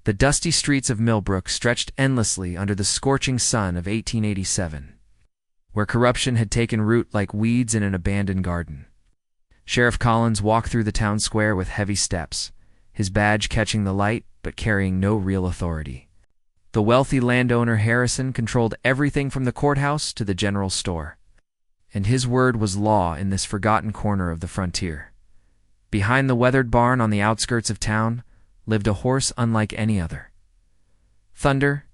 The dusty streets of Millbrook stretched endlessly under the scorching sun of 1887, where corruption had taken root like weeds in an abandoned garden. Sheriff Collins walked through the town square with heavy steps, his badge catching the light but carrying no real authority. The wealthy landowner Harrison controlled everything from the courthouse to the general store, and his word was law in this forgotten corner of the frontier. Behind the weathered barn on the outskirts of town lived a horse unlike any other. Thunder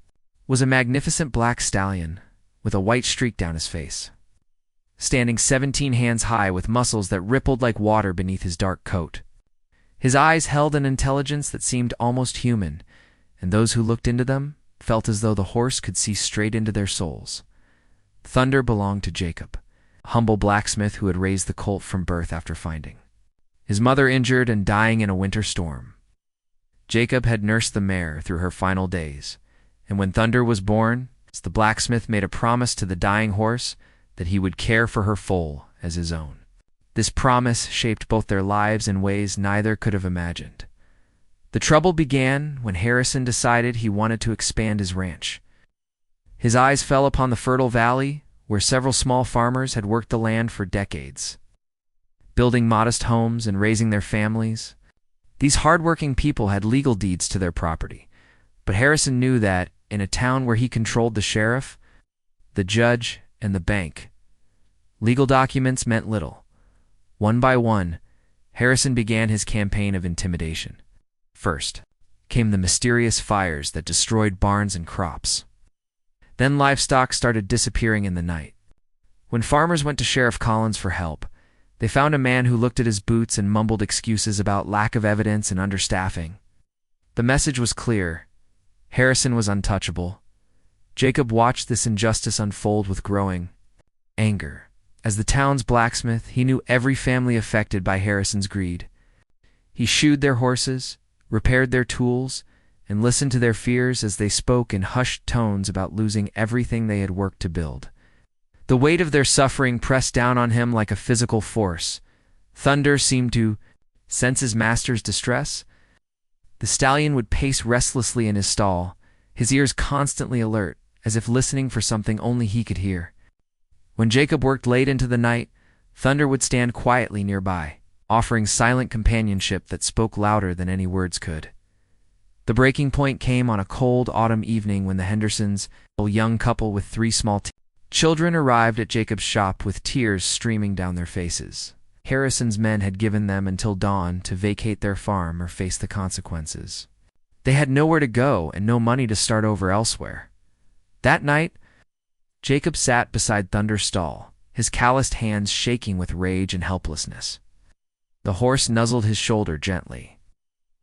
was a magnificent black stallion with a white streak down his face, standing 17 hands high with muscles that rippled like water beneath his dark coat. His eyes held an intelligence that seemed almost human, and those who looked into them felt as though the horse could see straight into their souls. Thunder belonged to Jacob, a humble blacksmith who had raised the colt from birth after finding his mother injured and dying in a winter storm. Jacob had nursed the mare through her final days, and when Thunder was born, the blacksmith made a promise to the dying horse that he would care for her foal as his own. This promise shaped both their lives in ways neither could have imagined. The trouble began when Harrison decided he wanted to expand his ranch. His eyes fell upon the fertile valley where several small farmers had worked the land for decades, building modest homes and raising their families. These hard-working people had legal deeds to their property, but Harrison knew that, in a town where he controlled the sheriff, the judge, and the bank, legal documents meant little. One by one, Harrison began his campaign of intimidation. First came the mysterious fires that destroyed barns and crops. Then livestock started disappearing in the night. When farmers went to Sheriff Collins for help, they found a man who looked at his boots and mumbled excuses about lack of evidence and understaffing. The message was clear. Harrison was untouchable. Jacob watched this injustice unfold with growing anger. As the town's blacksmith, he knew every family affected by Harrison's greed. He shoed their horses, repaired their tools, and listened to their fears as they spoke in hushed tones about losing everything they had worked to build. The weight of their suffering pressed down on him like a physical force. Thunder seemed to sense his master's distress. The stallion would pace restlessly in his stall, his ears constantly alert, as if listening for something only he could hear. When Jacob worked late into the night, Thunder would stand quietly nearby, offering silent companionship that spoke louder than any words could. The breaking point came on a cold autumn evening when the Hendersons, a young couple with 3 small children, arrived at Jacob's shop with tears streaming down their faces. Harrison's men had given them until dawn to vacate their farm or face the consequences. They had nowhere to go and no money to start over elsewhere. That night, Jacob sat beside Thunder's stall, his calloused hands shaking with rage and helplessness. The horse nuzzled his shoulder gently,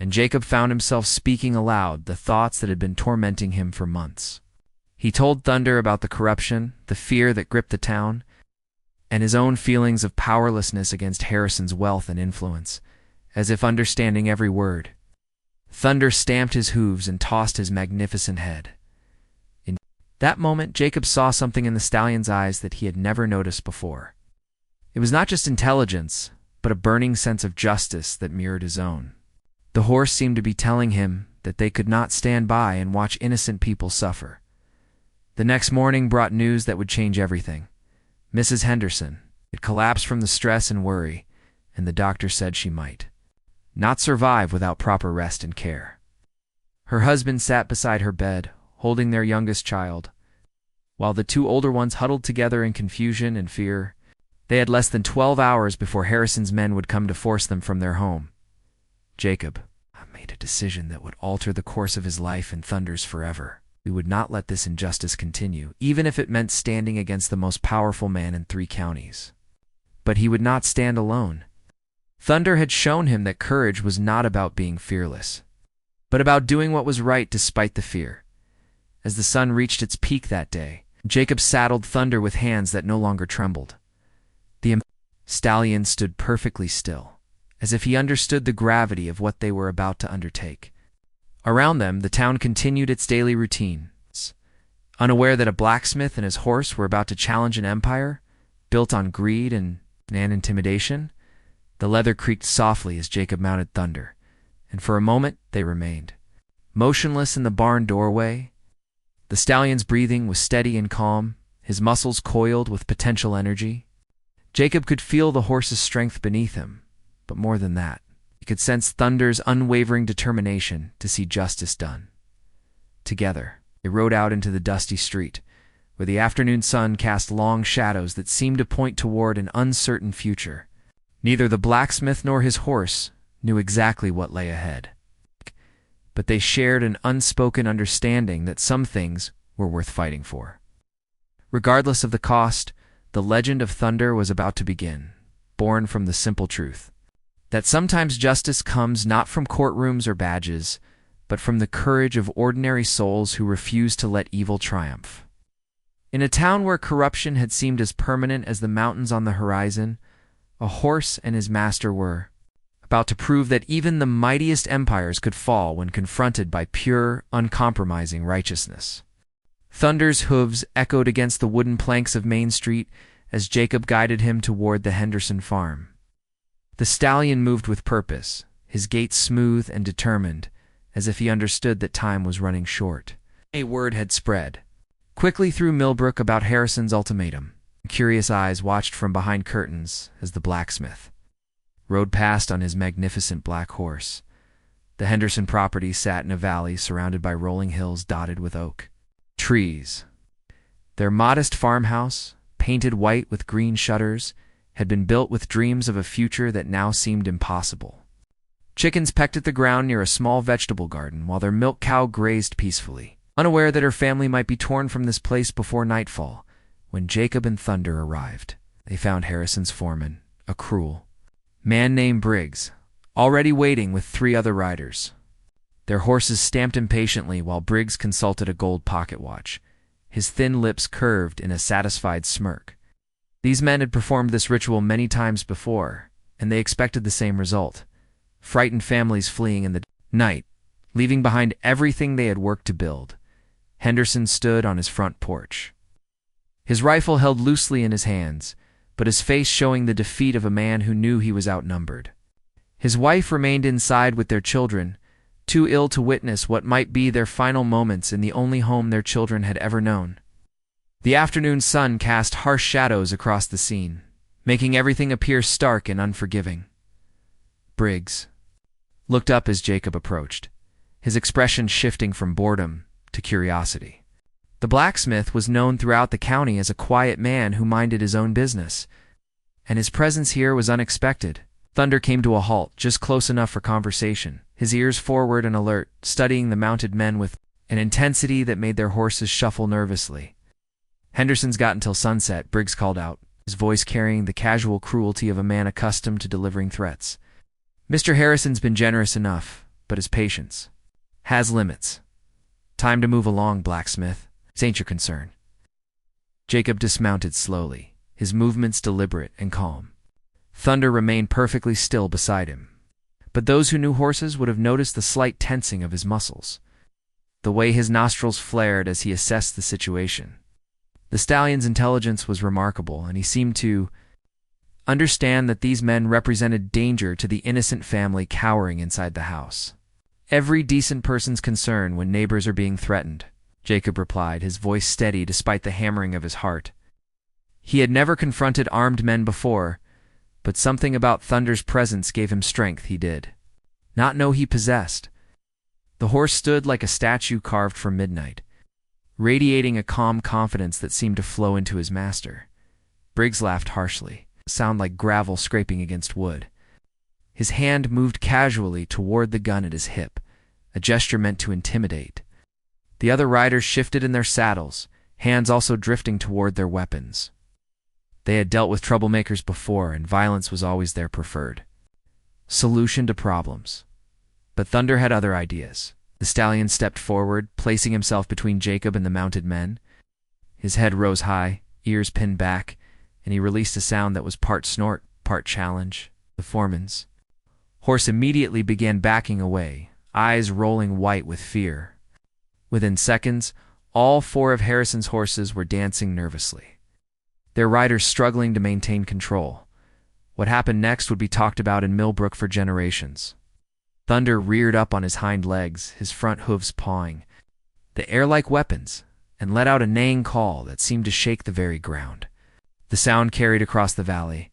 and Jacob found himself speaking aloud the thoughts that had been tormenting him for months. He told Thunder about the corruption, the fear that gripped the town, and his own feelings of powerlessness against Harrison's wealth and influence, as if understanding every word. Thunder stamped his hooves and tossed his magnificent head. In that moment, Jacob saw something in the stallion's eyes that he had never noticed before. It was not just intelligence, but a burning sense of justice that mirrored his own. The horse seemed to be telling him that they could not stand by and watch innocent people suffer. The next morning brought news that would change everything. Mrs. Henderson had collapsed from the stress and worry, and the doctor said she might not survive without proper rest and care. Her husband sat beside her bed, holding their youngest child, while the 2 older ones huddled together in confusion and fear. They had less than 12 hours before Harrison's men would come to force them from their home. Jacob made a decision that would alter the course of his life and Thunder's forever. We would not let this injustice continue, even if it meant standing against the most powerful man in 3 counties. But he would not stand alone. Thunder had shown him that courage was not about being fearless, but about doing what was right despite the fear. As the sun reached its peak that day, Jacob saddled Thunder with hands that no longer trembled. The stallion stood perfectly still, as if he understood the gravity of what they were about to undertake. Around them, the town continued its daily routines. Unaware that a blacksmith and his horse were about to challenge an empire, built on greed and intimidation, the leather creaked softly as Jacob mounted Thunder, and for a moment they remained motionless in the barn doorway. The stallion's breathing was steady and calm, his muscles coiled with potential energy. Jacob could feel the horse's strength beneath him, but more than that, he could sense Thunder's unwavering determination to see justice done. Together, they rode out into the dusty street, where the afternoon sun cast long shadows that seemed to point toward an uncertain future. Neither the blacksmith nor his horse knew exactly what lay ahead, but they shared an unspoken understanding that some things were worth fighting for. Regardless of the cost, the legend of Thunder was about to begin, born from the simple truth that sometimes justice comes not from courtrooms or badges, but from the courage of ordinary souls who refuse to let evil triumph. In a town where corruption had seemed as permanent as the mountains on the horizon, a horse and his master were about to prove that even the mightiest empires could fall when confronted by pure, uncompromising righteousness. Thunder's hooves echoed against the wooden planks of Main Street as Jacob guided him toward the Henderson farm. The stallion moved with purpose, his gait smooth and determined, as if he understood that time was running short. A word had spread quickly through Millbrook about Harrison's ultimatum. Curious eyes watched from behind curtains as the blacksmith rode past on his magnificent black horse. The Henderson property sat in a valley surrounded by rolling hills dotted with oak trees. Their modest farmhouse, painted white with green shutters, had been built with dreams of a future that now seemed impossible. Chickens pecked at the ground near a small vegetable garden while their milk cow grazed peacefully, unaware that her family might be torn from this place before nightfall. When Jacob and Thunder arrived, they found Harrison's foreman, a cruel man named Briggs, already waiting with 3 other riders. Their horses stamped impatiently while Briggs consulted a gold pocket watch, his thin lips curved in a satisfied smirk. These men had performed this ritual many times before, and they expected the same result: frightened families fleeing in the night, leaving behind everything they had worked to build. Henderson stood on his front porch, his rifle held loosely in his hands, but his face showing the defeat of a man who knew he was outnumbered. His wife remained inside with their children, too ill to witness what might be their final moments in the only home their children had ever known. The afternoon sun cast harsh shadows across the scene, making everything appear stark and unforgiving. Briggs looked up as Jacob approached, his expression shifting from boredom to curiosity. The blacksmith was known throughout the county as a quiet man who minded his own business, and his presence here was unexpected. Thunder came to a halt, just close enough for conversation, his ears forward and alert, studying the mounted men with an intensity that made their horses shuffle nervously. "Henderson's got until sunset," Briggs called out, his voice carrying the casual cruelty of a man accustomed to delivering threats. "Mr. Harrison's been generous enough, but his patience has limits. Time to move along, blacksmith. This ain't your concern." Jacob dismounted slowly, his movements deliberate and calm. Thunder remained perfectly still beside him, but those who knew horses would have noticed the slight tensing of his muscles, the way his nostrils flared as he assessed the situation. The stallion's intelligence was remarkable, and he seemed to understand that these men represented danger to the innocent family cowering inside the house. "Every decent person's concern when neighbors are being threatened," Jacob replied, his voice steady despite the hammering of his heart. He had never confronted armed men before, but something about Thunder's presence gave him strength he did not know he possessed. The horse stood like a statue carved from midnight, radiating a calm confidence that seemed to flow into his master. Briggs laughed harshly, a sound like gravel scraping against wood. His hand moved casually toward the gun at his hip, a gesture meant to intimidate. The other riders shifted in their saddles, hands also drifting toward their weapons. They had dealt with troublemakers before, and violence was always their preferred solution to problems. But Thunder had other ideas. The stallion stepped forward, placing himself between Jacob and the mounted men. His head rose high, ears pinned back, and he released a sound that was part snort, part challenge. The foreman's horse immediately began backing away, eyes rolling white with fear. Within seconds, all 4 of Harrison's horses were dancing nervously, their riders struggling to maintain control. What happened next would be talked about in Millbrook for generations. Thunder reared up on his hind legs, his front hooves pawing the air like weapons, and let out a neighing call that seemed to shake the very ground. The sound carried across the valley,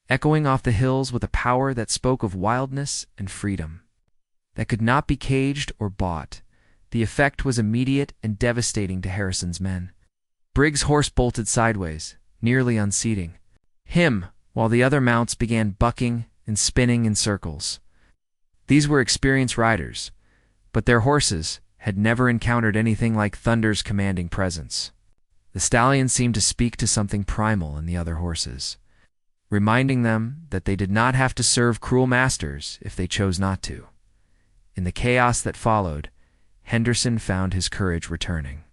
echoing off the hills with a power that spoke of wildness and freedom, that could not be caged or bought. The effect was immediate and devastating to Harrison's men. Briggs' horse bolted sideways, nearly unseating him, while the other mounts began bucking and spinning in circles. These were experienced riders, but their horses had never encountered anything like Thunder's commanding presence. The stallion seemed to speak to something primal in the other horses, reminding them that they did not have to serve cruel masters if they chose not to. In the chaos that followed, Henderson found his courage returning.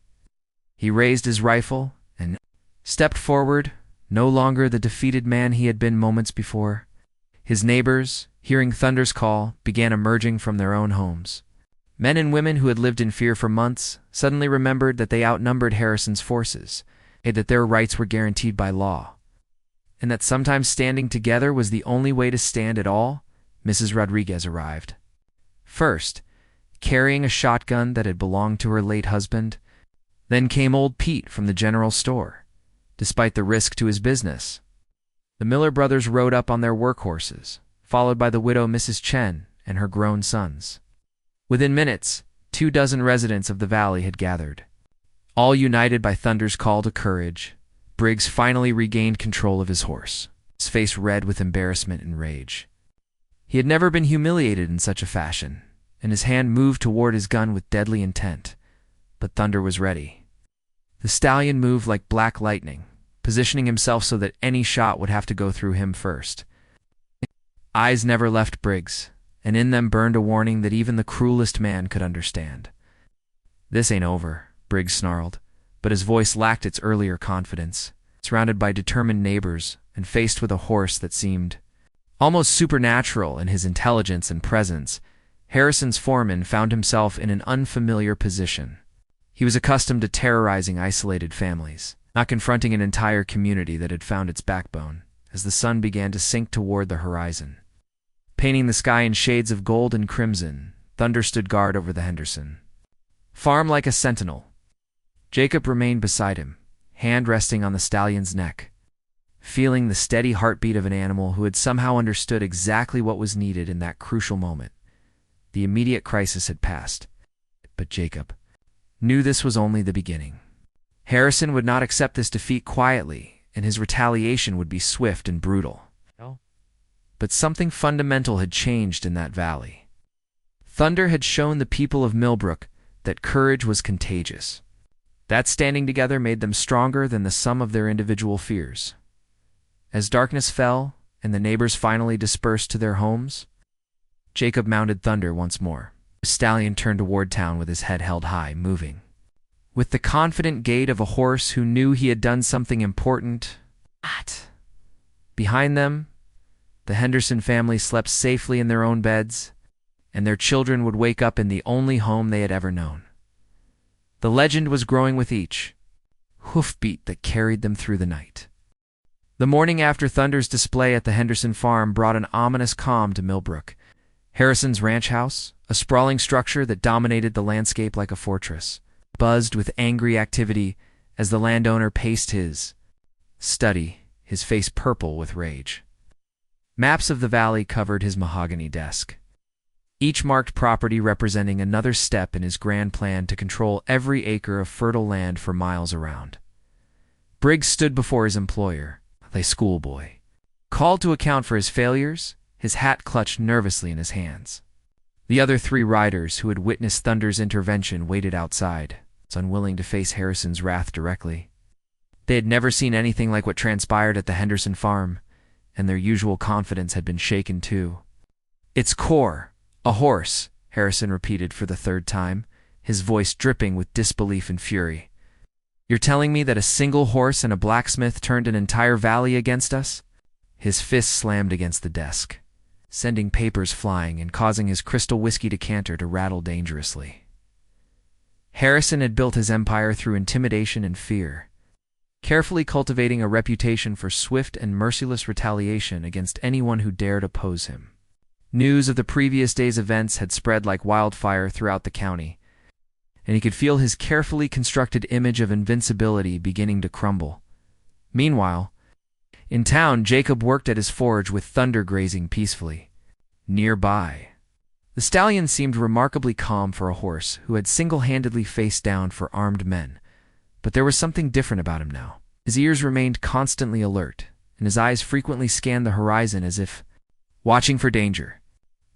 He raised his rifle and stepped forward, no longer the defeated man he had been moments before. His neighbors, hearing Thunder's call, began emerging from their own homes. Men and women who had lived in fear for months suddenly remembered that they outnumbered Harrison's forces, and that their rights were guaranteed by law, and that sometimes standing together was the only way to stand at all. Mrs. Rodriguez arrived. First, carrying a shotgun that had belonged to her late husband. Then came old Pete from the general store, despite the risk to his business. The Miller brothers rode up on their workhorses, followed by the widow Mrs. Chen and her grown sons. Within minutes, 24 residents of the valley had gathered. All united by Thunder's call to courage, Briggs finally regained control of his horse, his face red with embarrassment and rage. He had never been humiliated in such a fashion, and his hand moved toward his gun with deadly intent. But Thunder was ready. The stallion moved like black lightning, positioning himself so that any shot would have to go through him first. Eyes never left Briggs, and in them burned a warning that even the cruelest man could understand. "This ain't over," Briggs snarled, but his voice lacked its earlier confidence. Surrounded by determined neighbors and faced with a horse that seemed almost supernatural in his intelligence and presence, Harrison's foreman found himself in an unfamiliar position. He was accustomed to terrorizing isolated families, not confronting an entire community that had found its backbone, as the sun began to sink toward the horizon. Painting the sky in shades of gold and crimson, Thunder stood guard over the Henderson farm like a sentinel. Jacob remained beside him, hand resting on the stallion's neck, feeling the steady heartbeat of an animal who had somehow understood exactly what was needed in that crucial moment. The immediate crisis had passed, but Jacob knew this was only the beginning. Harrison would not accept this defeat quietly, and his retaliation would be swift and brutal. But something fundamental had changed in that valley. Thunder had shown the people of Millbrook that courage was contagious. That standing together made them stronger than the sum of their individual fears. As darkness fell and the neighbors finally dispersed to their homes, Jacob mounted Thunder once more. The stallion turned toward town with his head held high, moving with the confident gait of a horse who knew he had done something important. Behind them, the Henderson family slept safely in their own beds, and their children would wake up in the only home they had ever known. The legend was growing with each hoofbeat that carried them through the night. The morning after Thunder's display at the Henderson farm brought an ominous calm to Millbrook. Harrison's ranch house, a sprawling structure that dominated the landscape like a fortress, buzzed with angry activity as the landowner paced his study, his face purple with rage. Maps of the valley covered his mahogany desk, each marked property representing another step in his grand plan to control every acre of fertile land for miles around. Briggs stood before his employer, a schoolboy, called to account for his failures, his hat clutched nervously in his hands. The other 3 riders who had witnessed Thunder's intervention waited outside, unwilling to face Harrison's wrath directly. They had never seen anything like what transpired at the Henderson farm, and their usual confidence had been shaken too. "Its core, a horse," Harrison repeated for the 3rd time, his voice dripping with disbelief and fury. "You're telling me that a single horse and a blacksmith turned an entire valley against us?" His fist slammed against the desk, sending papers flying and causing his crystal whiskey decanter to rattle dangerously. Harrison had built his empire through intimidation and fear, carefully cultivating a reputation for swift and merciless retaliation against anyone who dared oppose him. News of the previous day's events had spread like wildfire throughout the county, and he could feel his carefully constructed image of invincibility beginning to crumble. Meanwhile, in town, Jacob worked at his forge with Thunder grazing peacefully. Nearby, the stallion seemed remarkably calm for a horse who had single-handedly faced down for armed men, but there was something different about him now. His ears remained constantly alert, and his eyes frequently scanned the horizon as if watching for danger.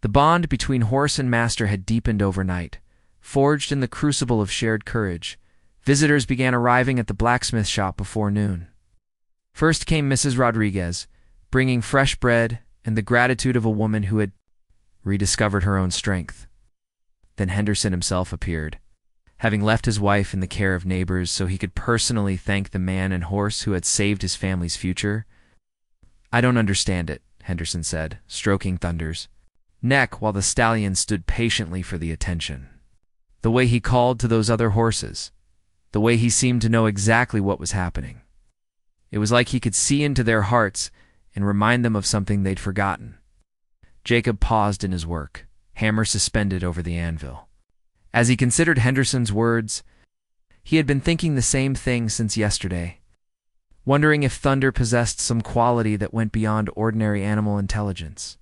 The bond between horse and master had deepened overnight, forged in the crucible of shared courage. Visitors began arriving at the blacksmith shop before noon. First came Mrs. Rodriguez, bringing fresh bread and the gratitude of a woman who had rediscovered her own strength. Then Henderson himself appeared, having left his wife in the care of neighbors so he could personally thank the man and horse who had saved his family's future. "I don't understand it," Henderson said, stroking Thunder's neck while the stallion stood patiently for the attention. The way he called to those other horses, the way he seemed to know exactly what was happening. It was like he could see into their hearts and remind them of something they'd forgotten. Jacob paused in his work, hammer suspended over the anvil. As he considered Henderson's words, he had been thinking the same thing since yesterday, wondering if Thunder possessed some quality that went beyond ordinary animal intelligence.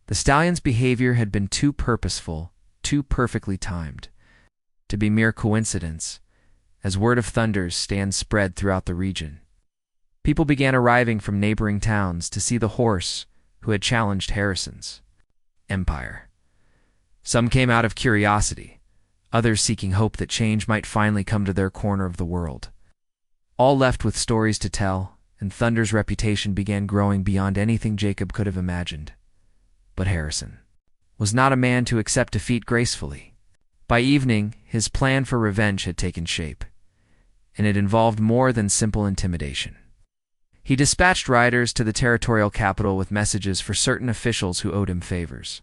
The stallion's behavior had been too purposeful, too perfectly timed, to be mere coincidence, as word of Thunder's stand spread throughout the region. People began arriving from neighboring towns to see the horse who had challenged Harrison's empire. Some came out of curiosity, others seeking hope that change might finally come to their corner of the world. All left with stories to tell, and Thunder's reputation began growing beyond anything Jacob could have imagined. But Harrison was not a man to accept defeat gracefully. By evening, his plan for revenge had taken shape, and it involved more than simple intimidation. He dispatched riders to the territorial capital with messages for certain officials who owed him favors,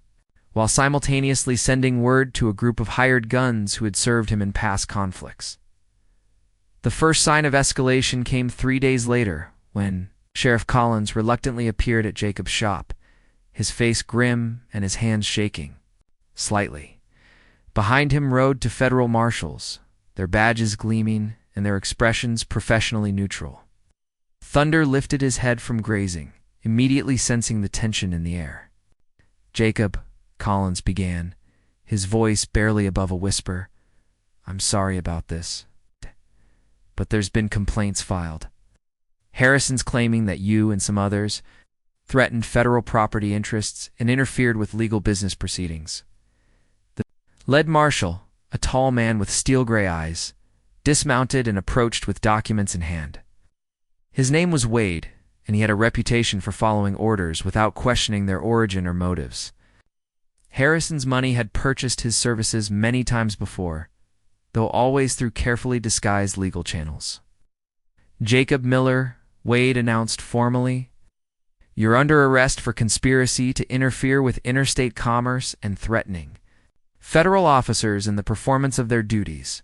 while simultaneously sending word to a group of hired guns who had served him in past conflicts. The first sign of escalation came 3 days later, when Sheriff Collins reluctantly appeared at Jacob's shop, his face grim and his hands shaking slightly. Behind him rode two federal marshals, their badges gleaming and their expressions professionally neutral. Thunder lifted his head from grazing, immediately sensing the tension in the air. "Jacob," Collins began, his voice barely above a whisper, "I'm sorry about this, but there's been complaints filed. Harrison's claiming that you and some others threatened federal property interests and interfered with legal business proceedings." The lead marshal, a tall man with steel-gray eyes, dismounted and approached with documents in hand. His name was Wade, and he had a reputation for following orders without questioning their origin or motives. Harrison's money had purchased his services many times before, though always through carefully disguised legal channels. "Jacob Miller," Wade announced formally, "you're under arrest for conspiracy to interfere with interstate commerce and threatening federal officers in the performance of their duties."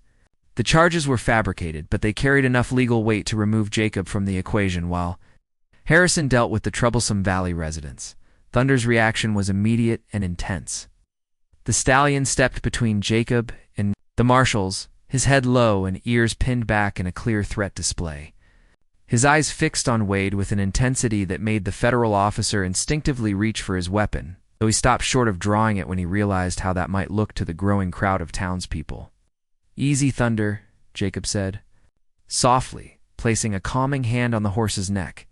The charges were fabricated, but they carried enough legal weight to remove Jacob from the equation while Harrison dealt with the troublesome valley residents. Thunder's reaction was immediate and intense. The stallion stepped between Jacob and the marshals, his head low and ears pinned back in a clear threat display. His eyes fixed on Wade with an intensity that made the federal officer instinctively reach for his weapon, though he stopped short of drawing it when he realized how that might look to the growing crowd of townspeople. "Easy, Thunder," Jacob said, softly, placing a calming hand on the horse's neck.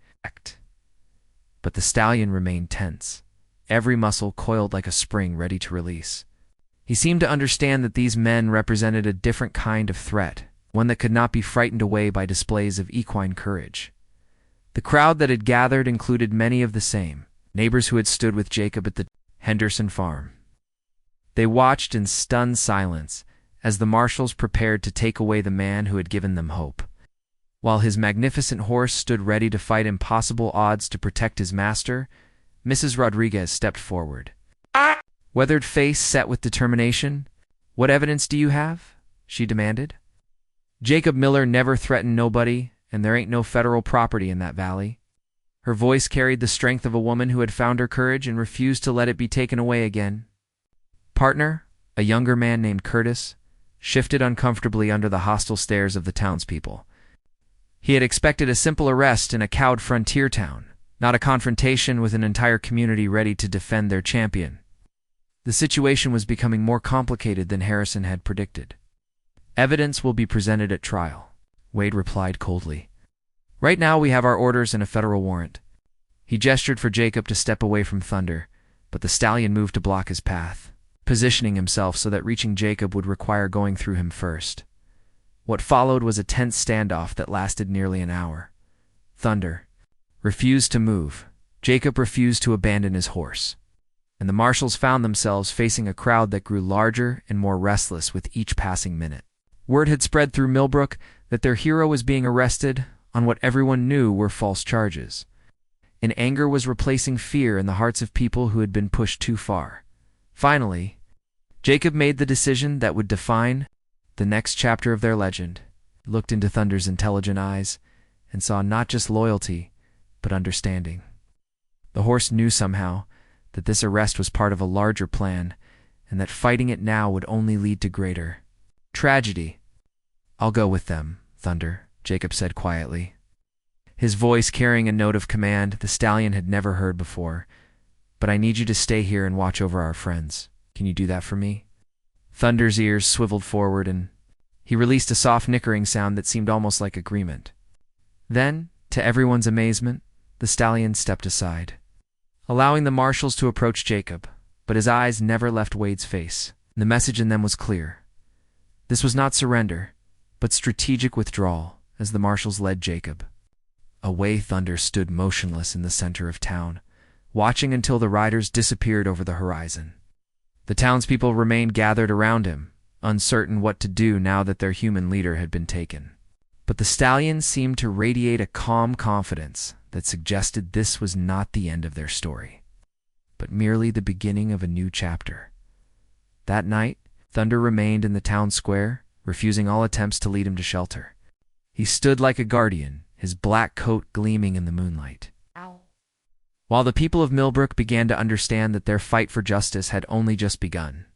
But the stallion remained tense, every muscle coiled like a spring ready to release. He seemed to understand that these men represented a different kind of threat, one that could not be frightened away by displays of equine courage. The crowd that had gathered included many of the same neighbors who had stood with Jacob at the Henderson farm. They watched in stunned silence as the marshals prepared to take away the man who had given them hope. While his magnificent horse stood ready to fight impossible odds to protect his master, Mrs. Rodriguez stepped forward. Weathered face set with determination. "What evidence do you have?" she demanded. "Jacob Miller never threatened nobody, and there ain't no federal property in that valley." Her voice carried the strength of a woman who had found her courage and refused to let it be taken away again. Partner, a younger man named Curtis, shifted uncomfortably under the hostile stares of the townspeople. He had expected a simple arrest in a cowed frontier town, not a confrontation with an entire community ready to defend their champion. The situation was becoming more complicated than Harrison had predicted. Evidence will be presented at trial, Wade replied coldly. Right now we have our orders and a federal warrant. He gestured for Jacob to step away from Thunder, but the stallion moved to block his path, positioning himself so that reaching Jacob would require going through him first. What followed was a tense standoff that lasted nearly an hour. Thunder refused to move. Jacob refused to abandon his horse. And the marshals found themselves facing a crowd that grew larger and more restless with each passing minute. Word had spread through Millbrook that their hero was being arrested on what everyone knew were false charges. And anger was replacing fear in the hearts of people who had been pushed too far. Finally, Jacob made the decision that would define the next chapter of their legend. He looked into Thunder's intelligent eyes and saw not just loyalty, but understanding. The horse knew somehow that this arrest was part of a larger plan, and that fighting it now would only lead to greater tragedy. I'll go with them, Thunder, Jacob said quietly. His voice carrying a note of command the stallion had never heard before. But I need you to stay here and watch over our friends. Can you do that for me? Thunder's ears swiveled forward, and he released a soft nickering sound that seemed almost like agreement. Then, to everyone's amazement, the stallion stepped aside, allowing the marshals to approach Jacob, but his eyes never left Wade's face. The message in them was clear. This was not surrender, but strategic withdrawal, as the marshals led Jacob. Away Thunder stood motionless in the center of town, watching until the riders disappeared over the horizon. The townspeople remained gathered around him, uncertain what to do now that their human leader had been taken. But the stallion seemed to radiate a calm confidence that suggested this was not the end of their story, but merely the beginning of a new chapter. That night, Thunder remained in the town square, refusing all attempts to lead him to shelter. He stood like a guardian, his black coat gleaming in the moonlight. Ow. While the people of Millbrook began to understand that their fight for justice had only just begun.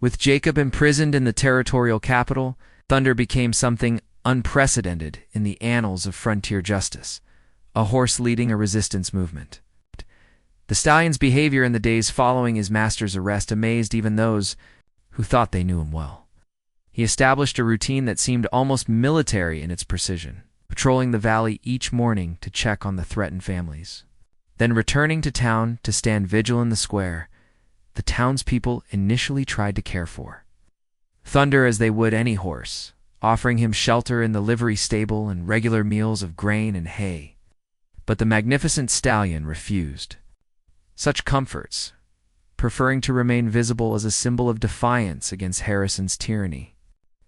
With Jacob imprisoned in the territorial capital, Thunder became something unprecedented in the annals of frontier justice, a horse leading a resistance movement. The stallion's behavior in the days following his master's arrest amazed even those who thought they knew him well. He established a routine that seemed almost military in its precision, patrolling the valley each morning to check on the threatened families. Then returning to town to stand vigil in the square, the townspeople initially tried to care for Thunder as they would any horse, offering him shelter in the livery stable and regular meals of grain and hay. But the magnificent stallion refused such comforts, preferring to remain visible as a symbol of defiance against Harrison's tyranny.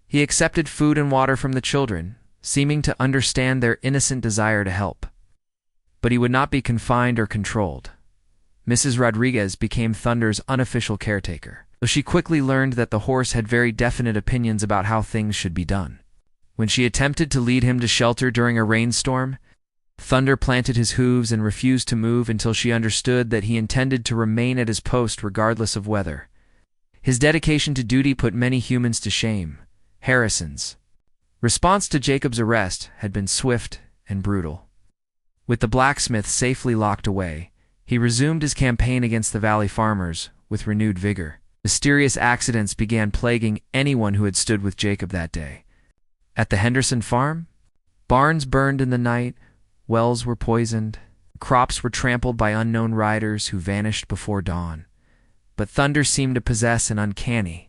He accepted food and water from the children, seeming to understand their innocent desire to help. But he would not be confined or controlled. Mrs. Rodriguez became Thunder's unofficial caretaker, though she quickly learned that the horse had very definite opinions about how things should be done. When she attempted to lead him to shelter during a rainstorm, Thunder planted his hooves and refused to move until she understood that he intended to remain at his post regardless of weather. His dedication to duty put many humans to shame. Harrison's response to Jacob's arrest had been swift and brutal. With the blacksmith safely locked away, he resumed his campaign against the valley farmers with renewed vigor. Mysterious accidents began plaguing anyone who had stood with Jacob that day. At the Henderson farm, barns burned in the night, wells were poisoned, crops were trampled by unknown riders who vanished before dawn. But Thunder seemed to possess an uncanny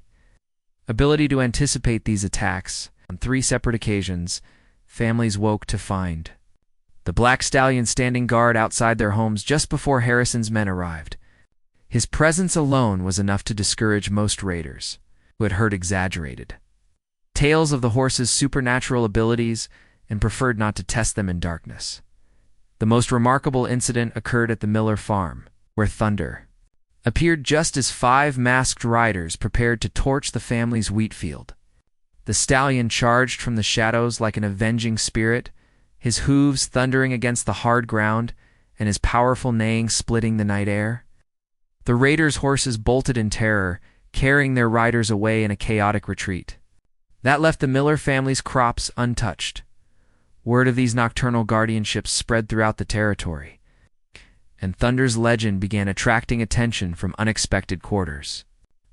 ability to anticipate these attacks. On 3 separate occasions, families woke to find the black stallion standing guard outside their homes just before Harrison's men arrived. His presence alone was enough to discourage most raiders, who had heard exaggerated tales of the horse's supernatural abilities and preferred not to test them in darkness. The most remarkable incident occurred at the Miller farm, where Thunder appeared just as 5 masked riders prepared to torch the family's wheat field. The stallion charged from the shadows like an avenging spirit, his hooves thundering against the hard ground and his powerful neighing splitting the night air. The raiders' horses bolted in terror, carrying their riders away in a chaotic retreat. That left the Miller family's crops untouched. Word of these nocturnal guardianships spread throughout the territory, and Thunder's legend began attracting attention from unexpected quarters.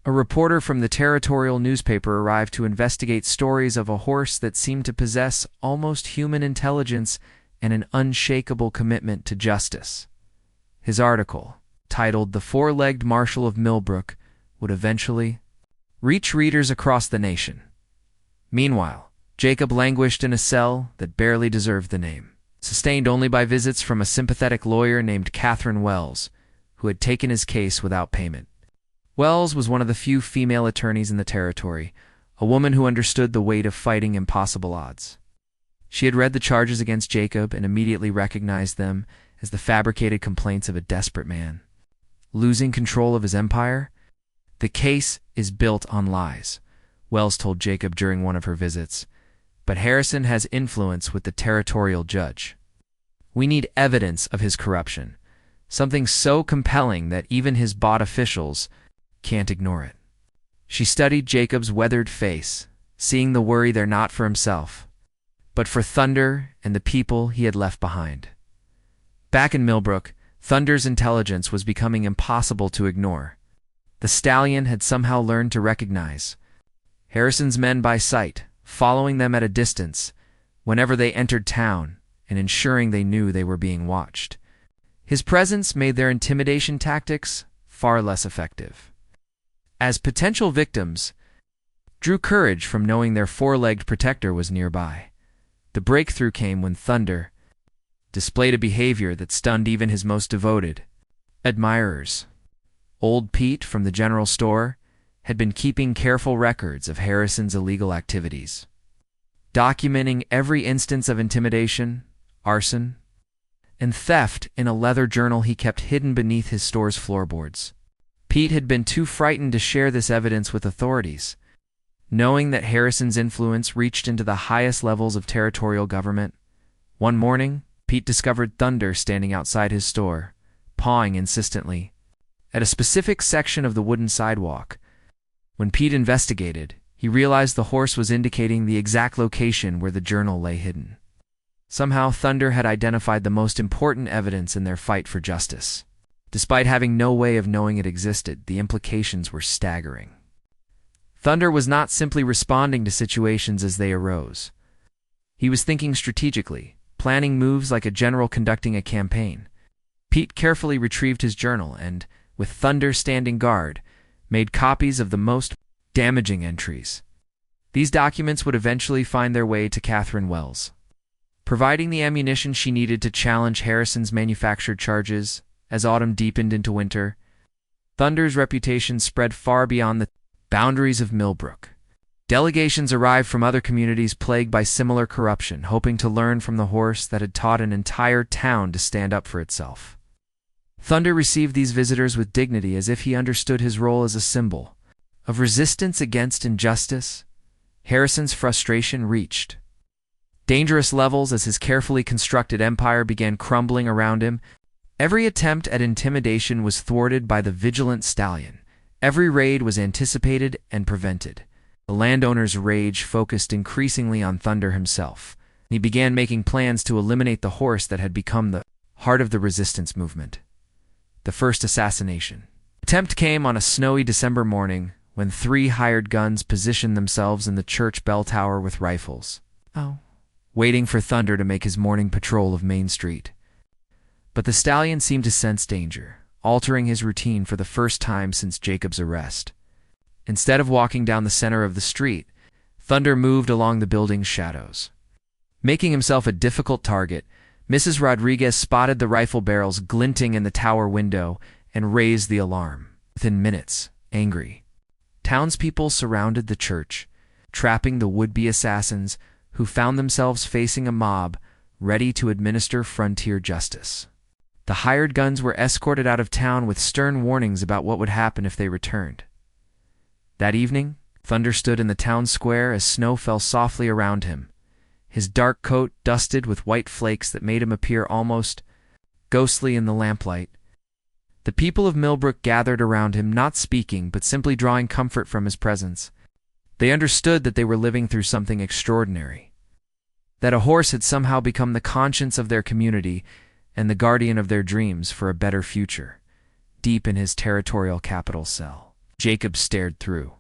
A reporter from the territorial newspaper arrived to investigate stories of a horse that seemed to possess almost human intelligence and an unshakable commitment to justice. His article, titled "The Four-Legged Marshal of Millbrook," would eventually reach readers across the nation. Meanwhile, Jacob languished in a cell that barely deserved the name, sustained only by visits from a sympathetic lawyer named Catherine Wells, who had taken his case without payment. Wells was one of the few female attorneys in the territory, a woman who understood the weight of fighting impossible odds. She had read the charges against Jacob and immediately recognized them as the fabricated complaints of a desperate man. Losing control of his empire? "The case is built on lies," Wells told Jacob during one of her visits, "but Harrison has influence with the territorial judge. We need evidence of his corruption, something so compelling that even his bought officials can't ignore it." She studied Jacob's weathered face, seeing the worry there not for himself, but for Thunder and the people he had left behind. Back in Millbrook, Thunder's intelligence was becoming impossible to ignore. The stallion had somehow learned to recognize Harrison's men by sight, following them at a distance whenever they entered town and ensuring they knew they were being watched. His presence made their intimidation tactics far less effective. As potential victims drew courage from knowing their four-legged protector was nearby. The breakthrough came when Thunder displayed a behavior that stunned even his most devoted admirers. Old Pete from the general store had been keeping careful records of Harrison's illegal activities, documenting every instance of intimidation, arson, and theft in a leather journal he kept hidden beneath his store's floorboards. Pete had been too frightened to share this evidence with authorities, knowing that Harrison's influence reached into the highest levels of territorial government. One morning, Pete discovered Thunder standing outside his store, pawing insistently at a specific section of the wooden sidewalk. When Pete investigated, he realized the horse was indicating the exact location where the journal lay hidden. Somehow, Thunder had identified the most important evidence in their fight for justice. Despite having no way of knowing it existed, the implications were staggering. Thunder was not simply responding to situations as they arose. He was thinking strategically, planning moves like a general conducting a campaign. Pete carefully retrieved his journal and, with Thunder standing guard, made copies of the most damaging entries. These documents would eventually find their way to Catherine Wells, providing the ammunition she needed to challenge Harrison's manufactured charges. As autumn deepened into winter, Thunder's reputation spread far beyond the boundaries of Millbrook. Delegations arrived from other communities plagued by similar corruption, hoping to learn from the horse that had taught an entire town to stand up for itself. Thunder received these visitors with dignity, as if he understood his role as a symbol of resistance against injustice. Harrison's frustration reached dangerous levels as his carefully constructed empire began crumbling around him. Every attempt at intimidation was thwarted by the vigilant stallion. Every raid was anticipated and prevented. The landowner's rage focused increasingly on Thunder himself. He began making plans to eliminate the horse that had become the heart of the resistance movement. The first assassination attempt came on a snowy December morning when 3 hired guns positioned themselves in the church bell tower with rifles, waiting for Thunder to make his morning patrol of Main Street. But the stallion seemed to sense danger, altering his routine for the first time since Jacob's arrest. Instead of walking down the center of the street, Thunder moved along the building's shadows. Making himself a difficult target, Mrs. Rodriguez spotted the rifle barrels glinting in the tower window and raised the alarm. Within minutes, angry townspeople surrounded the church, trapping the would-be assassins who found themselves facing a mob ready to administer frontier justice. The hired guns were escorted out of town with stern warnings about what would happen if they returned. That evening, Thunder stood in the town square as snow fell softly around him, his dark coat dusted with white flakes that made him appear almost ghostly in the lamplight. The people of Millbrook gathered around him, not speaking, but simply drawing comfort from his presence. They understood that they were living through something extraordinary, that a horse had somehow become the conscience of their community and the guardian of their dreams for a better future. Deep in his territorial capital cell, Jacob stared through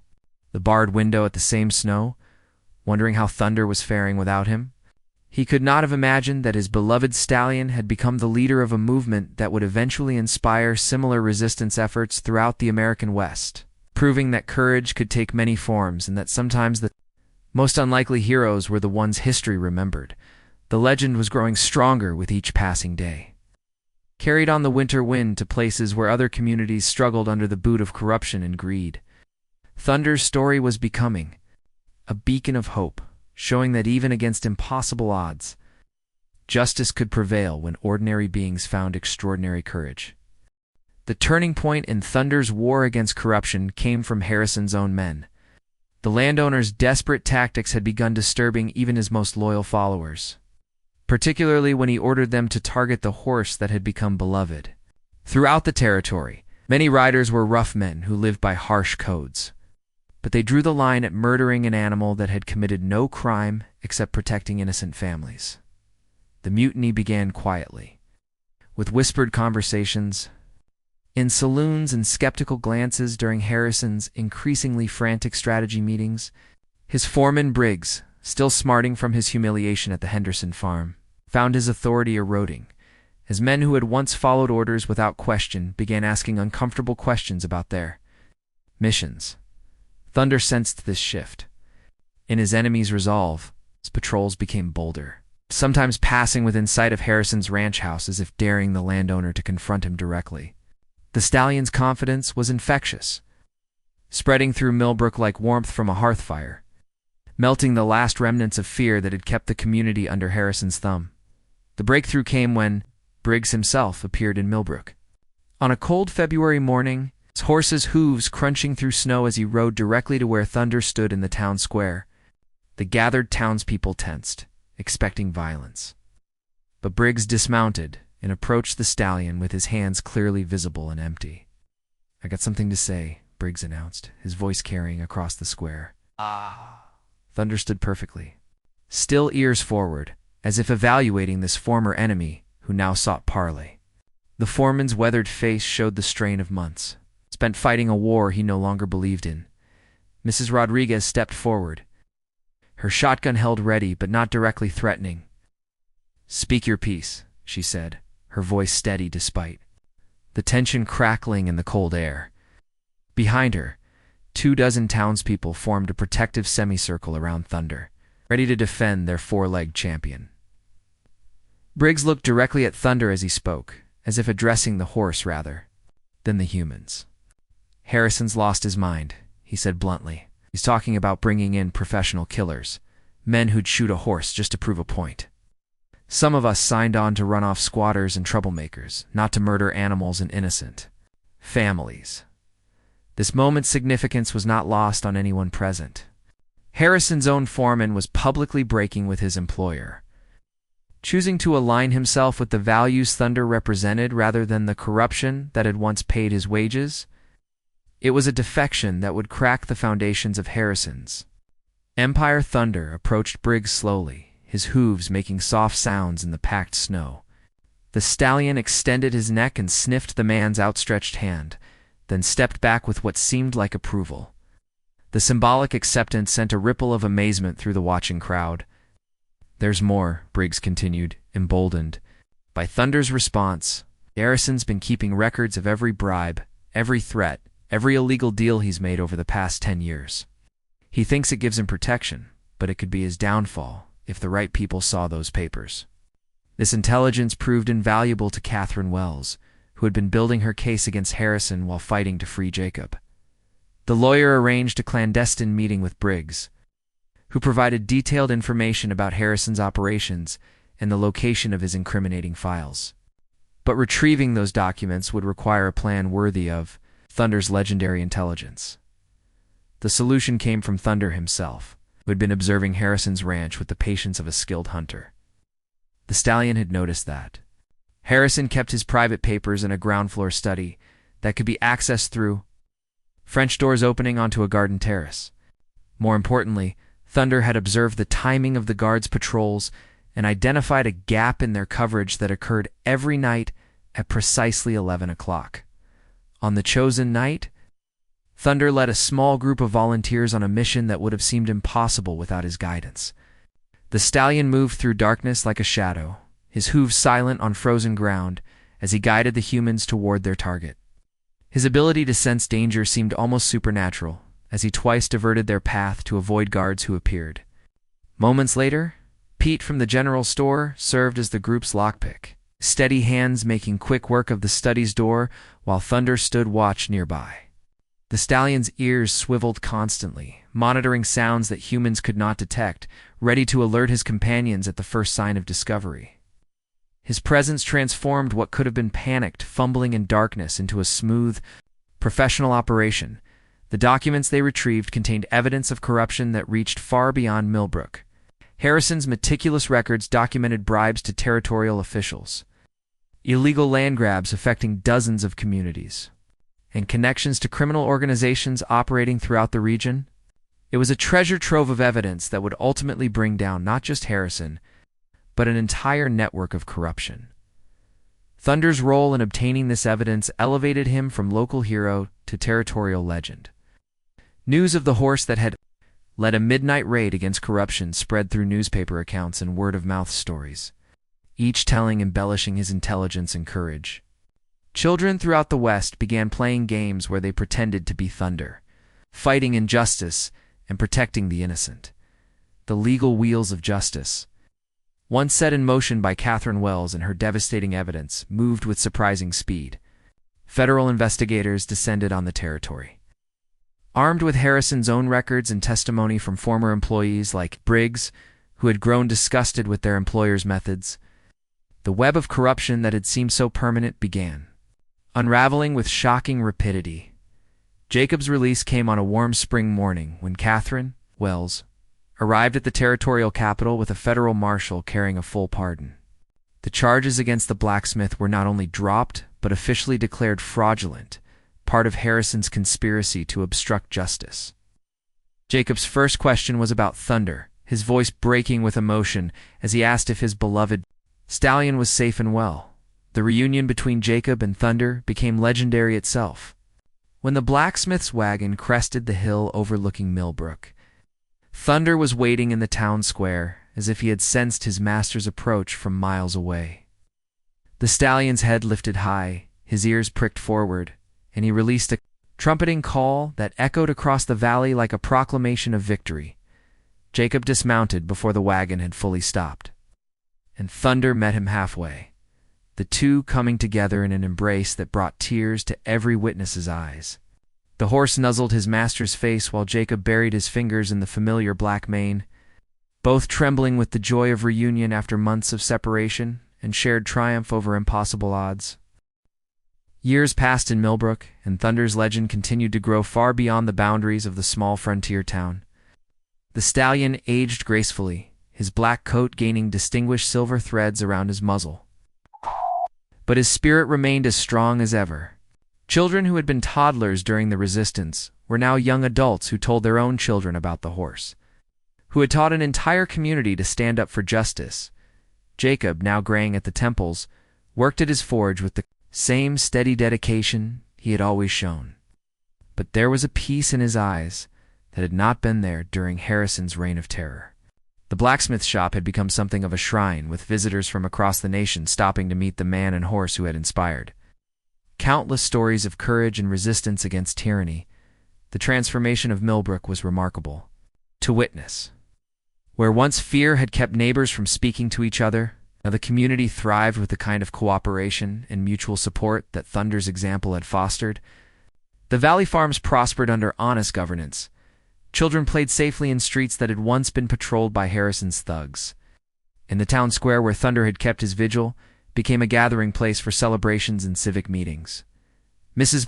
the barred window at the same snow, wondering how Thunder was faring without him. He could not have imagined that his beloved stallion had become the leader of a movement that would eventually inspire similar resistance efforts throughout the American West, proving that courage could take many forms and that sometimes the most unlikely heroes were the ones history remembered. The legend was growing stronger with each passing day, carried on the winter wind to places where other communities struggled under the boot of corruption and greed. Thunder's story was becoming a beacon of hope, showing that even against impossible odds, justice could prevail when ordinary beings found extraordinary courage. The turning point in Thunder's war against corruption came from Harrison's own men. The landowner's desperate tactics had begun disturbing even his most loyal followers, particularly when he ordered them to target the horse that had become beloved. Throughout the territory, many riders were rough men who lived by harsh codes, but they drew the line at murdering an animal that had committed no crime except protecting innocent families. The mutiny began quietly, with whispered conversations in saloons and skeptical glances during Harrison's increasingly frantic strategy meetings. His foreman Briggs, still smarting from his humiliation at the Henderson farm, found his authority eroding, as men who had once followed orders without question began asking uncomfortable questions about their missions. Thunder sensed this shift. In his enemy's resolve, his patrols became bolder, sometimes passing within sight of Harrison's ranch house as if daring the landowner to confront him directly. The stallion's confidence was infectious, spreading through Millbrook like warmth from a hearth fire, melting the last remnants of fear that had kept the community under Harrison's thumb. The breakthrough came when Briggs himself appeared in Millbrook. On a cold February morning, his horse's hooves crunching through snow as he rode directly to where Thunder stood in the town square. The gathered townspeople tensed, expecting violence. But Briggs dismounted and approached the stallion with his hands clearly visible and empty. "I got something to say," Briggs announced, his voice carrying across the square. Thunder stood perfectly, still ears forward, as if evaluating this former enemy who now sought parley. The foreman's weathered face showed the strain of months, spent fighting a war he no longer believed in. Mrs. Rodriguez stepped forward, her shotgun held ready but not directly threatening. "Speak your piece," she said, her voice steady despite the tension crackling in the cold air. Behind her, 24 townspeople formed a protective semicircle around Thunder, ready to defend their four-legged champion. Briggs looked directly at Thunder as he spoke, as if addressing the horse rather than the humans. "Harrison's lost his mind," he said bluntly. "He's talking about bringing in professional killers, men who'd shoot a horse just to prove a point. Some of us signed on to run off squatters and troublemakers, not to murder animals and innocent families." This moment's significance was not lost on anyone present. Harrison's own foreman was publicly breaking with his employer, choosing to align himself with the values Thunder represented rather than the corruption that had once paid his wages. It was a defection that would crack the foundations of Harrison's empire. Thunder approached Briggs slowly, his hooves making soft sounds in the packed snow. The stallion extended his neck and sniffed the man's outstretched hand, then stepped back with what seemed like approval. The symbolic acceptance sent a ripple of amazement through the watching crowd. "There's more," Briggs continued, emboldened by Thunder's response. "Harrison's been keeping records of every bribe, every threat, every illegal deal he's made over the past 10 years. He thinks it gives him protection, but it could be his downfall if the right people saw those papers." This intelligence proved invaluable to Catherine Wells, who had been building her case against Harrison while fighting to free Jacob. The lawyer arranged a clandestine meeting with Briggs, who provided detailed information about Harrison's operations and the location of his incriminating files. But retrieving those documents would require a plan worthy of Thunder's legendary intelligence. The solution came from Thunder himself, who had been observing Harrison's ranch with the patience of a skilled hunter. The stallion had noticed that Harrison kept his private papers in a ground-floor study that could be accessed through French doors opening onto a garden terrace. More importantly, Thunder had observed the timing of the guards' patrols and identified a gap in their coverage that occurred every night at precisely 11 o'clock. On the chosen night, Thunder led a small group of volunteers on a mission that would have seemed impossible without his guidance. The stallion moved through darkness like a shadow, his hooves silent on frozen ground as he guided the humans toward their target. His ability to sense danger seemed almost supernatural, as he twice diverted their path to avoid guards who appeared. Moments later, Pete from the general store served as the group's lockpick, steady hands making quick work of the study's door while Thunder stood watch nearby. The stallion's ears swiveled constantly, monitoring sounds that humans could not detect, ready to alert his companions at the first sign of discovery. His presence transformed what could have been panicked, fumbling in darkness into a smooth, professional operation. The documents they retrieved contained evidence of corruption that reached far beyond Millbrook. Harrison's meticulous records documented bribes to territorial officials, illegal land grabs affecting dozens of communities, and connections to criminal organizations operating throughout the region. It was a treasure trove of evidence that would ultimately bring down not just Harrison, but an entire network of corruption. Thunder's role in obtaining this evidence elevated him from local hero to territorial legend. News of the horse that had led a midnight raid against corruption spread through newspaper accounts and word-of-mouth stories, each telling embellishing his intelligence and courage. Children throughout the West began playing games where they pretended to be Thunder, fighting injustice and protecting the innocent. The legal wheels of justice, once set in motion by Catherine Wells and her devastating evidence, moved with surprising speed. Federal investigators descended on the territory. Armed with Harrison's own records and testimony from former employees like Briggs, who had grown disgusted with their employer's methods, the web of corruption that had seemed so permanent began, unraveling with shocking rapidity. Jacob's release came on a warm spring morning when Catherine Wells arrived at the territorial capital with a federal marshal carrying a full pardon. The charges against the blacksmith were not only dropped, but officially declared fraudulent, part of Harrison's conspiracy to obstruct justice. Jacob's first question was about Thunder, his voice breaking with emotion as he asked if his beloved stallion was safe and well. The reunion between Jacob and Thunder became legendary itself. When the blacksmith's wagon crested the hill overlooking Millbrook, Thunder was waiting in the town square as if he had sensed his master's approach from miles away. The stallion's head lifted high, his ears pricked forward, and he released a trumpeting call that echoed across the valley like a proclamation of victory. Jacob dismounted before the wagon had fully stopped, and Thunder met him halfway, the two coming together in an embrace that brought tears to every witness's eyes. The horse nuzzled his master's face while Jacob buried his fingers in the familiar black mane, both trembling with the joy of reunion after months of separation and shared triumph over impossible odds. Years passed in Millbrook, and Thunder's legend continued to grow far beyond the boundaries of the small frontier town. The stallion aged gracefully, his black coat gaining distinguished silver threads around his muzzle. But his spirit remained as strong as ever. Children who had been toddlers during the resistance were now young adults who told their own children about the horse, who had taught an entire community to stand up for justice. Jacob, now graying at the temples, worked at his forge with the same steady dedication he had always shown. But there was a peace in his eyes that had not been there during Harrison's reign of terror. The blacksmith shop had become something of a shrine, with visitors from across the nation stopping to meet the man and horse who had inspired countless stories of courage and resistance against tyranny. The transformation of Millbrook was remarkable to witness. Where once fear had kept neighbors from speaking to each other, now the community thrived with the kind of cooperation and mutual support that Thunder's example had fostered. The Valley Farms prospered under honest governance. Children played safely in streets that had once been patrolled by Harrison's thugs. And the town square where Thunder had kept his vigil became a gathering place for celebrations and civic meetings. Mrs.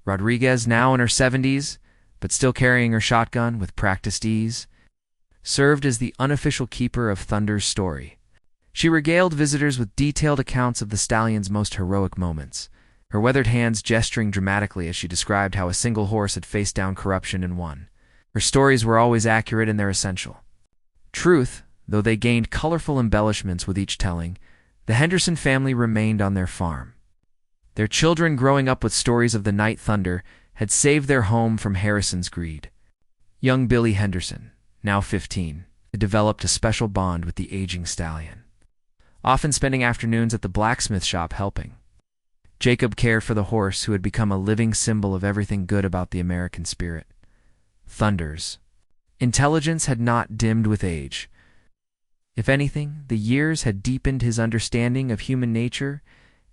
Rodriguez, now in her 70s, but still carrying her shotgun with practiced ease, served as the unofficial keeper of Thunder's story. She regaled visitors with detailed accounts of the stallion's most heroic moments, her weathered hands gesturing dramatically as she described how a single horse had faced down corruption and won. Her stories were always accurate in their essential truth, though they gained colorful embellishments with each telling. The Henderson family remained on their farm. Their children, growing up with stories of the night Thunder, had saved their home from Harrison's greed. Young Billy Henderson, now 15, had developed a special bond with the aging stallion, often spending afternoons at the blacksmith shop helping. Jacob cared for the horse who had become a living symbol of everything good about the American spirit. Thunder's intelligence had not dimmed with age. If anything, the years had deepened his understanding of human nature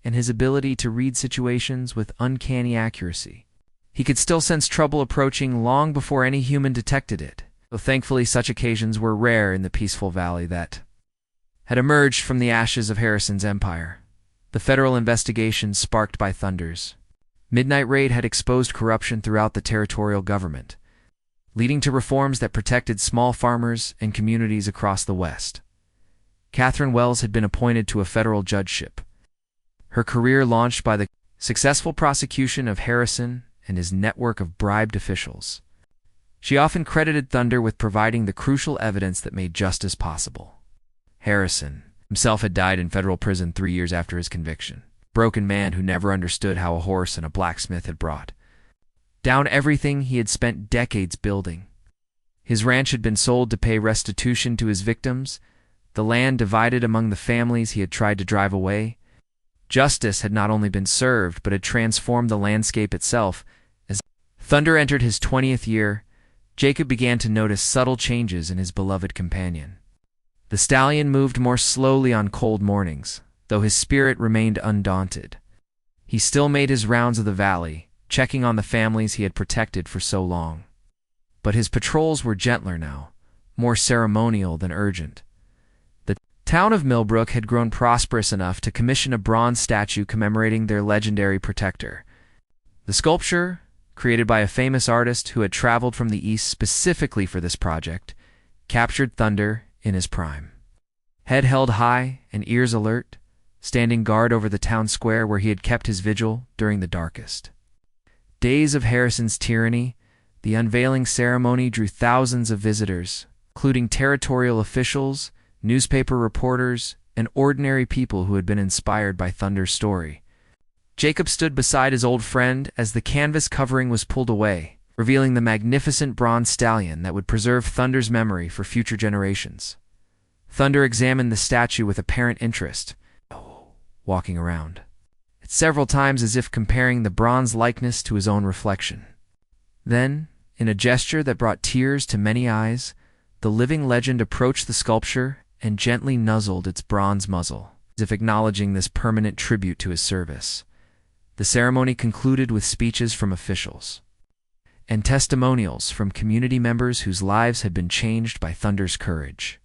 and his ability to read situations with uncanny accuracy. He could still sense trouble approaching long before any human detected it, though thankfully such occasions were rare in the peaceful valley that had emerged from the ashes of Harrison's empire. The federal investigation sparked by Thunder's midnight raid had exposed corruption throughout the territorial government, leading to reforms that protected small farmers and communities across the West. Catherine Wells had been appointed to a federal judgeship, her career launched by the successful prosecution of Harrison and his network of bribed officials. She often credited Thunder with providing the crucial evidence that made justice possible. Harrison himself had died in federal prison 3 years after his conviction, a broken man who never understood how a horse and a blacksmith had brought down everything he had spent decades building. His ranch had been sold to pay restitution to his victims, the land divided among the families he had tried to drive away. Justice had not only been served, but had transformed the landscape itself. As Thunder entered his 20th year, Jacob began to notice subtle changes in his beloved companion. The stallion moved more slowly on cold mornings, though his spirit remained undaunted. He still made his rounds of the valley, checking on the families he had protected for so long. But his patrols were gentler now, more ceremonial than urgent. The town of Millbrook had grown prosperous enough to commission a bronze statue commemorating their legendary protector. The sculpture, created by a famous artist who had traveled from the east specifically for this project, captured Thunder in his prime. Head held high and ears alert, standing guard over the town square where he had kept his vigil during the darkest days of Harrison's tyranny, the unveiling ceremony drew thousands of visitors, including territorial officials, newspaper reporters, and ordinary people who had been inspired by Thunder's story. Jacob stood beside his old friend as the canvas covering was pulled away, revealing the magnificent bronze stallion that would preserve Thunder's memory for future generations. Thunder examined the statue with apparent interest, walking around it several times as if comparing the bronze likeness to his own reflection. Then, in a gesture that brought tears to many eyes, the living legend approached the sculpture and gently nuzzled its bronze muzzle, as if acknowledging this permanent tribute to his service. The ceremony concluded with speeches from officials and testimonials from community members whose lives had been changed by Thunder's courage.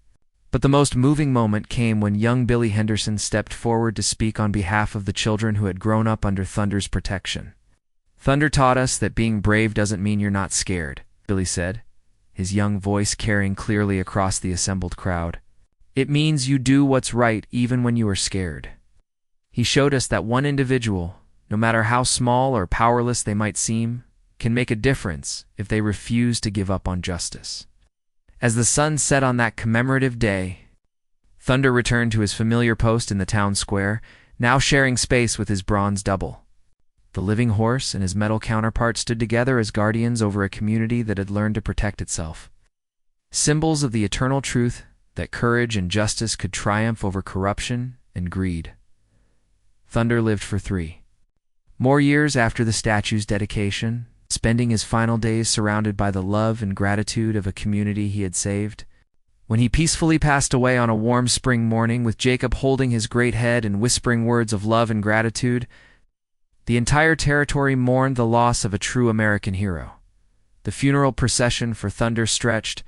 But the most moving moment came when young Billy Henderson stepped forward to speak on behalf of the children who had grown up under Thunder's protection. "Thunder taught us that being brave doesn't mean you're not scared," Billy said, his young voice carrying clearly across the assembled crowd. "It means you do what's right even when you are scared." He showed us that one individual, no matter how small or powerless they might seem, can make a difference if they refuse to give up on justice. As the sun set on that commemorative day, Thunder returned to his familiar post in the town square, now sharing space with his bronze double. The living horse and his metal counterpart stood together as guardians over a community that had learned to protect itself. Symbols of the eternal truth that courage and justice could triumph over corruption and greed. Thunder lived for 3 more years after the statue's dedication, spending his final days surrounded by the love and gratitude of a community he had saved. When he peacefully passed away on a warm spring morning with Jacob holding his great head and whispering words of love and gratitude, the entire territory mourned the loss of a true American hero. The funeral procession for Thunder stretched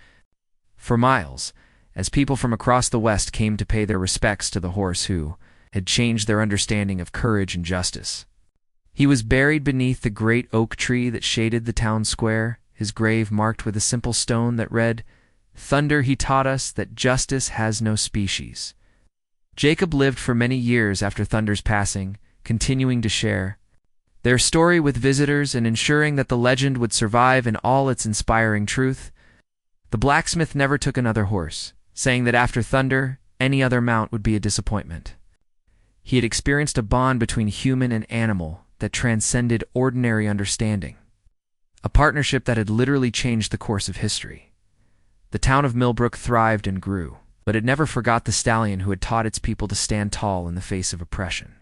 for miles as people from across the West came to pay their respects to the horse who had changed their understanding of courage and justice. He was buried beneath the great oak tree that shaded the town square, his grave marked with a simple stone that read, "Thunder, he taught us that justice has no species." Jacob lived for many years after Thunder's passing, continuing to share their story with visitors and ensuring that the legend would survive in all its inspiring truth. The blacksmith never took another horse, saying that after Thunder, any other mount would be a disappointment. He had experienced a bond between human and animal that transcended ordinary understanding, a partnership that had literally changed the course of history. The town of Millbrook thrived and grew, but it never forgot the stallion who had taught its people to stand tall in the face of oppression.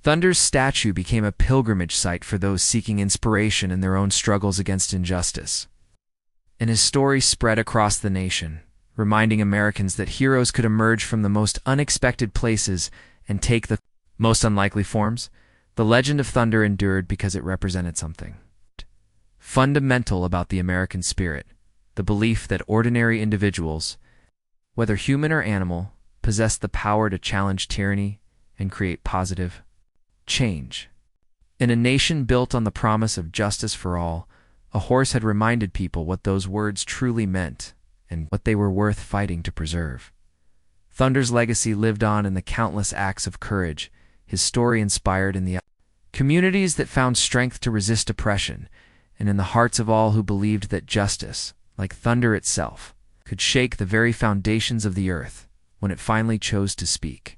Thunder's statue became a pilgrimage site for those seeking inspiration in their own struggles against injustice. And his story spread across the nation, reminding Americans that heroes could emerge from the most unexpected places and take the most unlikely forms. The legend of Thunder endured because it represented something fundamental about the American spirit, the belief that ordinary individuals, whether human or animal, possess the power to challenge tyranny and create positive change. In a nation built on the promise of justice for all, a horse had reminded people what those words truly meant and what they were worth fighting to preserve. Thunder's legacy lived on in the countless acts of courage his story inspired in the communities that found strength to resist oppression, and in the hearts of all who believed that justice, like Thunder itself, could shake the very foundations of the earth when it finally chose to speak.